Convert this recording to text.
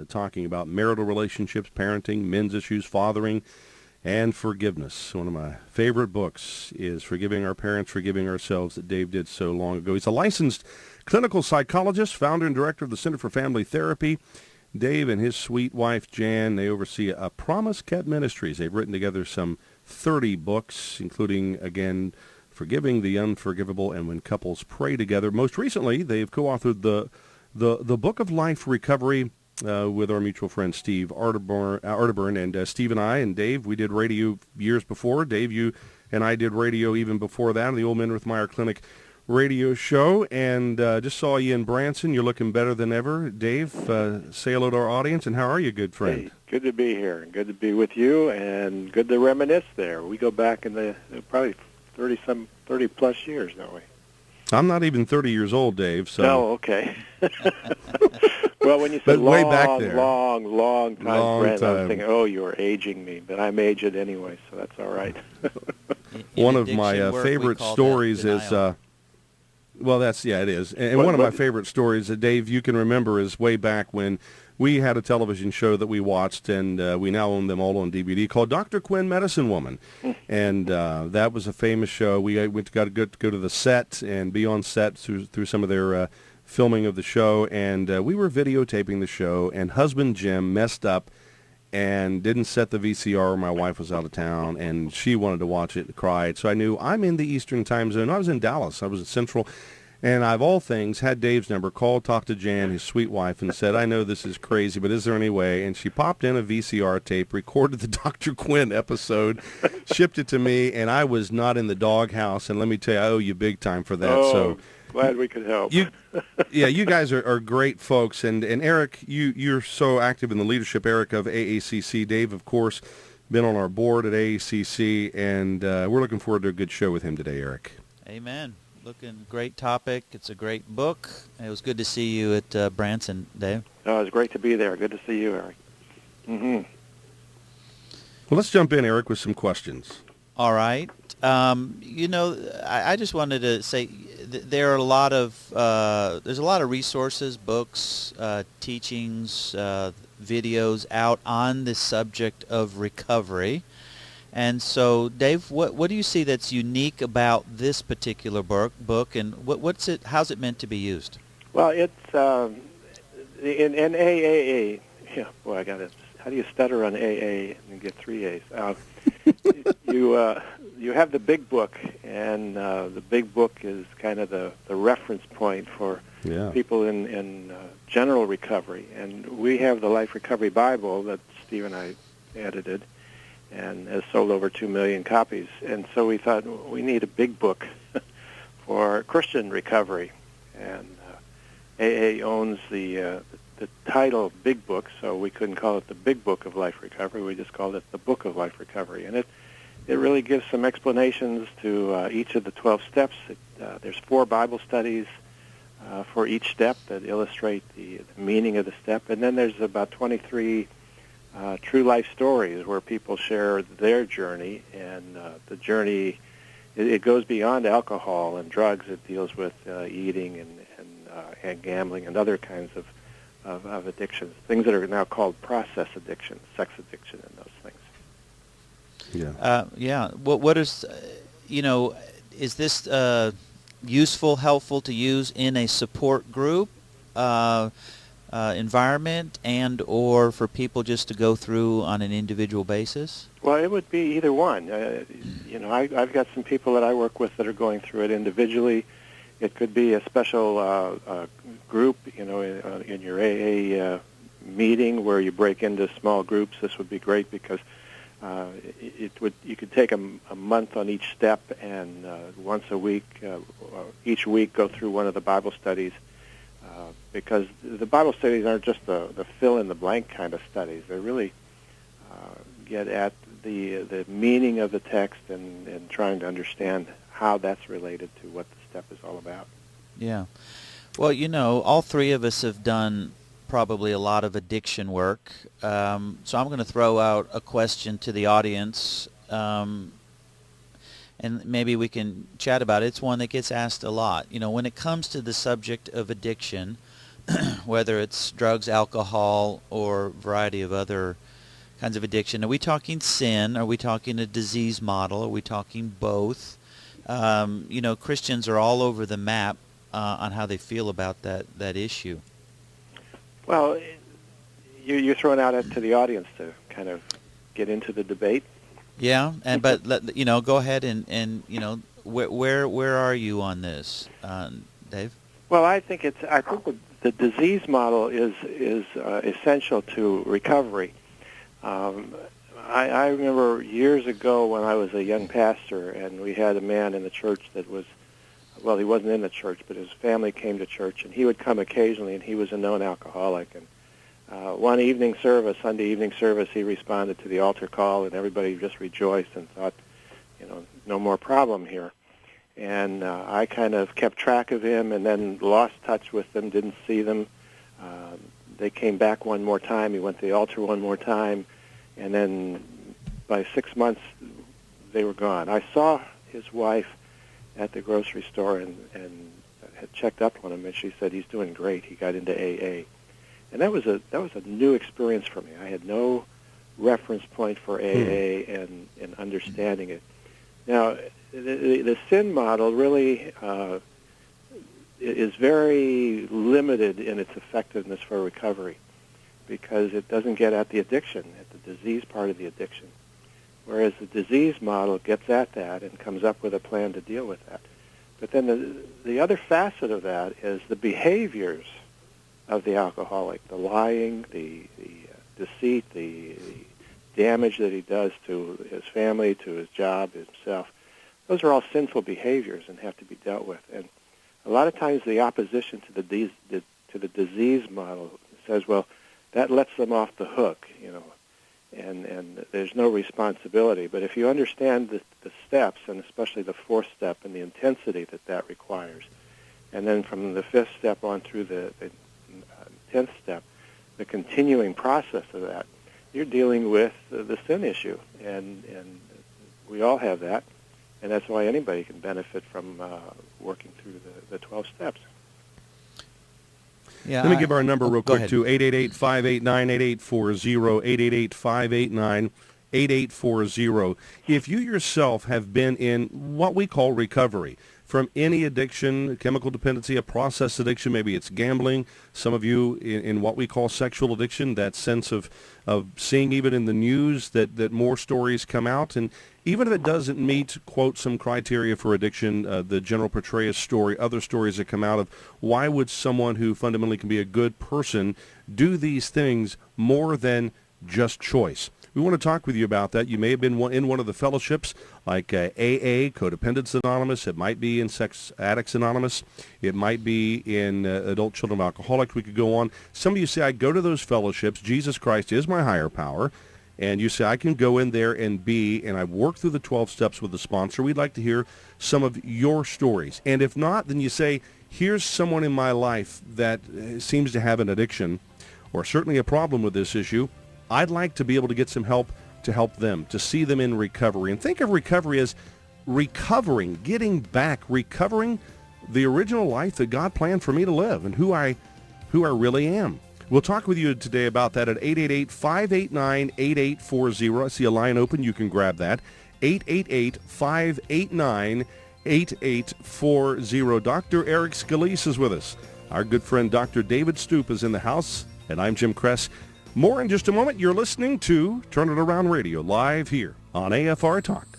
talking about marital relationships, parenting, men's issues, fathering, and forgiveness. One of my favorite books is Forgiving Our Parents, Forgiving Ourselves, that Dave did so long ago. He's a licensed clinical psychologist, founder and director of the Center for Family Therapy. Dave and his sweet wife, Jan, they oversee a Promise Kept Ministries. They've written together some 30 books, including, again, Forgiving the Unforgivable and When Couples Pray Together. Most recently, they've co-authored the Book of Life Recovery with our mutual friend Steve Arterburn. And Steve and I and Dave, we did radio years before. Dave, you and I did radio even before that, the Old Men with Meyer Clinic radio show, and just saw you in Branson. You're looking better than ever. Dave, say hello to our audience, and how are you, good friend? Hey, good to be here, and good to be with you, and good to reminisce there. We go back in the probably 30-plus years, don't we? I'm not even 30 years old, Dave. So. No, okay. Well, when you said way back there. long time friend, I was time. thinking, oh, you're aging me, but I'm aged anyway, so that's all right. One of my favorite stories is... well, it is. And one of my favorite stories that, Dave, you can remember is way back when we had a television show that we watched, and we now own them all on DVD, called Dr. Quinn, Medicine Woman. And that was a famous show. We got to go to the set and be on set through some of their filming of the show. And we were videotaping the show, and husband Jim messed up and didn't set the VCR. My wife was out of town, and she wanted to watch it and cried. So I knew I'm in the Eastern time zone. I was in Dallas. I was in Central. And I, of all things, had Dave's number, called, talked to Jan, his sweet wife, and said, I know this is crazy, but is there any way? And she popped in a VCR tape, recorded the Dr. Quinn episode, shipped it to me, and I was not in the doghouse. And let me tell you, I owe you big time for that. Oh, so glad we could help. You guys are great folks. And Eric, you're so active in the leadership, Eric, of AACC. Dave, of course, been on our board at AACC, and we're looking forward to a good show with him today, Eric. Amen. Looking great topic. It's a great book. It was good to see you at Branson, Dave. Oh, it was great to be there. Good to see you, Eric. Mm-hmm. Well, let's jump in, Eric, with some questions. All right. I just wanted to say there are a lot of there's a lot of resources, books, teachings, videos out on the subject of recovery. And so, Dave, what do you see that's unique about this particular book, and how's it meant to be used? Well, it's in AAA. Yeah, boy, I got it. How do you stutter on AA and get 3 A's? You have the big book, and the big book is kind of the reference point for people in general recovery. And we have the Life Recovery Bible that Steve and I edited, and has sold over 2 million copies. And so we thought we need a big book for Christian recovery. And AA owns the title Big Book, so we couldn't call it the Big Book of Life Recovery. We just called it the Book of Life Recovery. And it really gives some explanations to each of the 12 steps. There's 4 Bible studies for each step that illustrate the meaning of the step. And then there's about 23 true life stories where people share their journey, and the journey, it goes beyond alcohol and drugs. It deals with eating and gambling and other kinds of addictions, things that are now called process addiction, sex addiction, and those things. Yeah. What is, is this useful, helpful to use in a support group environment, and or for people just to go through on an individual basis? Well, it would be either one. I've got some people that I work with that are going through it individually. It could be a special group, in your AA meeting where you break into small groups. This would be great because you could take a month on each step, and once a week, each week go through one of the Bible studies. Because the Bible studies aren't just the fill-in-the-blank kind of studies. They really get at the meaning of the text and trying to understand how that's related to what the step is all about. Yeah. Well, all 3 of us have done probably a lot of addiction work. So I'm going to throw out a question to the audience, and maybe we can chat about it. It's one that gets asked a lot. When it comes to the subject of addiction, whether it's drugs, alcohol, or a variety of other kinds of addiction. Are we talking sin? Are we talking a disease model? Are we talking both? Christians are all over the map on how they feel about that issue. Well, you're throwing out to the audience to kind of get into the debate. Yeah, but go ahead and where are you on this, Dave? Well, I think the disease model is essential to recovery. I remember years ago when I was a young pastor, and we had a man in the church that was, well, he wasn't in the church, but his family came to church, and he would come occasionally, and he was a known alcoholic. And one evening service, Sunday evening service, he responded to the altar call, and everybody just rejoiced and thought, no more problem here. And I kind of kept track of him and then lost touch with them, didn't see them. They came back one more time. He went to the altar one more time. And then by 6 months, they were gone. I saw his wife at the grocery store and had checked up on him, and she said he's doing great. He got into AA. And that was a new experience for me. I had no reference point for AA and understanding it. Now, the sin model really is very limited in its effectiveness for recovery because it doesn't get at the addiction, at the disease part of the addiction, whereas the disease model gets at that and comes up with a plan to deal with that. But then the other facet of that is the behaviors of the alcoholic, the lying, the deceit, the damage that he does to his family, to his job, himself. Those are all sinful behaviors and have to be dealt with. And a lot of times the opposition to the disease model says, well, that lets them off the hook, and there's no responsibility. But if you understand the steps, and especially the fourth step and the intensity that requires, and then from the fifth step on through the 10th step, the continuing process of that, you're dealing with the sin issue, and we all have that. And that's why anybody can benefit from working through the 12 steps. Yeah, let me give our number real quick, too, 888-589-8840, 888-589-8840. If you yourself have been in what we call recovery, from any addiction, chemical dependency, a process addiction, maybe it's gambling, some of you in what we call sexual addiction, that sense of seeing even in the news that more stories come out, and even if it doesn't meet, quote, some criteria for addiction, the General Petraeus story, other stories that come out of why would someone who fundamentally can be a good person do these things more than just choice? We want to talk with you about that. You may have been in one of the fellowships like AA, Codependence Anonymous. It might be in Sex Addicts Anonymous. It might be in Adult Children of Alcoholics. We could go on. Some of you say, I go to those fellowships. Jesus Christ is my higher power. And you say, I can go in there and I've worked through the 12 steps with the sponsor. We'd like to hear some of your stories. And if not, then you say, here's someone in my life that seems to have an addiction or certainly a problem with this issue. I'd like to be able to get some help to help them, to see them in recovery. And think of recovery as recovering, getting back, recovering the original life that God planned for me to live and who I really am. We'll talk with you today about that at 888-589-8840. I see a line open. You can grab that. 888-589-8840. Dr. Eric Scalise is with us. Our good friend Dr. David Stoop is in the house, and I'm Jim Kress. More in just a moment. You're listening to Turn It Around Radio live here on AFR Talk.